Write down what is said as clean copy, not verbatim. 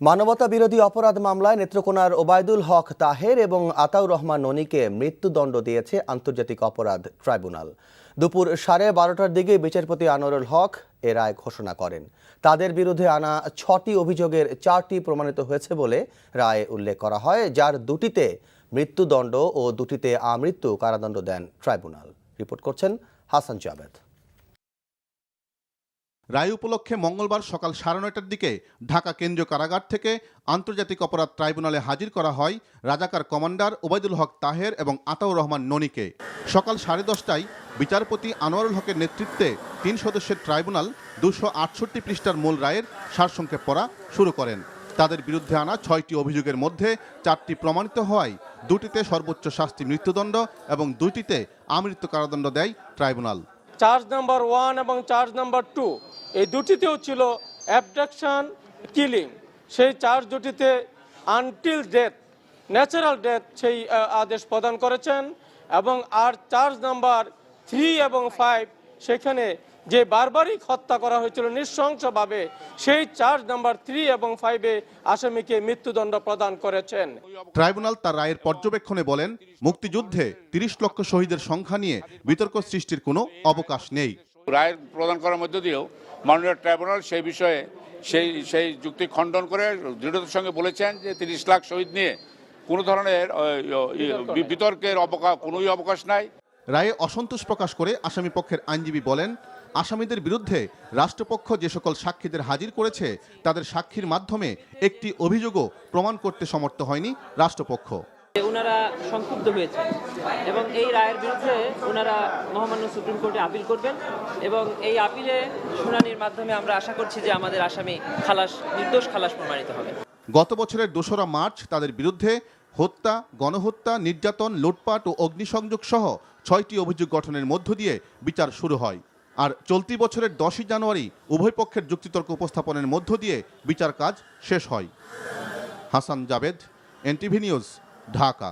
মানবতা বিরোধী অপরাধ মামলায় নেত্রকোনার ওবায়দুল হক তাহের এবং আতাউর রহমান ননিকে মৃত্যুদণ্ড দিয়েছে আন্তর্জাতিক অপরাধ ট্রাইব্যুনাল। দুপুর 12:30টার দিকে বিচারপতি আনোয়ারুল হক এ রায় ঘোষণা করেন। তাদের বিরুদ্ধে আনা 6টি অভিযোগের 4টি প্রমাণিত হয়েছে বলে রায়ে উল্লেখ করা হয়, যার 2টিতে মৃত্যুদণ্ড ও 2টিতে আমৃত্যু কারাদণ্ড দেন ট্রাইব্যুনাল। রিপোর্ট করছেন হাসান জাবেদ। রায় উপলক্ষে মঙ্গলবার সকাল 9:30টার দিকে ঢাকা কেন্দ্রীয় কারাগার থেকে আন্তর্জাতিক অপরাধ ট্রাইব্যুনালে হাজির করা হয় রাজাকার কমান্ডার ওবায়দুল হক তাহের এবং আতাউর রহমান ননিকে। সকাল 10:30টায় বিচারপতি আনোয়ারুল হকের নেতৃত্বে 3 সদস্যের ট্রাইব্যুনাল 268 পৃষ্ঠার মূল রায়ের সারসংক্ষেপ পড়া শুরু করেন। তাদের বিরুদ্ধে আনা 6টি অভিযোগের মধ্যে 4টি প্রমাণিত হওয়ায় 2টিতে সর্বোচ্চ শাস্তি মৃত্যুদণ্ড এবং 2টিতে আমৃত্যু কারাদণ্ড দেয় ট্রাইব্যুনাল। চার্জ নাম্বার 1 এবং চার্জ নাম্বার 2 এই দুটিতেও ছিল অ্যাবডাকশন কিলিং। সেই চার্জ দুটিতে আনটিল ডেথ, ন্যাচারাল ডেথ সেই আদেশ প্রদান করেছেন। এবং আর চার্জ নাম্বার 3 এবং 5 সেখানে যে বারবারিক হত্যা করা হয়েছিল নৃশংসভাবে, সেই চার্জ নাম্বার 3 এবং 5-এ আসামিকে মৃত্যুদণ্ড প্রদান করেছেন। ট্রাইব্যুনাল তার রায়ের পর্যবেক্ষণে বলেন, মুক্তিযুদ্ধে 30 লক্ষ শহীদের সংখ্যা নিয়ে বিতর্ক সৃষ্টির কোনো অবকাশ নেই। রায় প্রদান করার মধ্য দিয়েও মাননীয় ট্রাইব্যুনাল সেই বিষয়ে সেই যুক্তি খণ্ডন করে দৃঢ়তার সঙ্গে বলেছেন যে 30 লাখ শহীদ নিয়ে কোনো ধরনের বিতর্কের কোনোই অবকাশ নাই। রায়ে অসন্তোষ প্রকাশ করে আসামি পক্ষের আইনজীবী বলেন, আসামিদের বিরুদ্ধে রাষ্ট্রপক্ষ যে সকল সাক্ষীদের হাজির করেছে তাদের সাক্ষীর মাধ্যমে একটি অভিযোগও প্রমাণ করতে সমর্থ হয়নি রাষ্ট্রপক্ষ। ওনারা সংক্ষুব্ধ হয়েছেন এবং এই রায়ের বিরুদ্ধে ওনারা মহামান্য সুপ্রিম কোর্টে আপিল করবেন এবং এই আপিলে শুনানির মাধ্যমে আমরা আশা করছি যে আমাদের আসামি নির্দোষ খালাস প্রমাণিত হবে। গত বছরের 2রা মার্চ তাদের বিরুদ্ধে হত্যা, গণহত্যা, নির্যাতন, লুটপাট ও অগ্নিসংযোগ সহ 6টি অভিযোগ গঠনের মধ্য দিয়ে বিচার শুরু হয়। আর চলতি বছরের 10ই জানুয়ারি উভয় পক্ষের যুক্তিতর্ক উপস্থাপনের মধ্য দিয়ে বিচার কাজ শেষ হয়। Hasan Jabed, NTV news, Dhaka.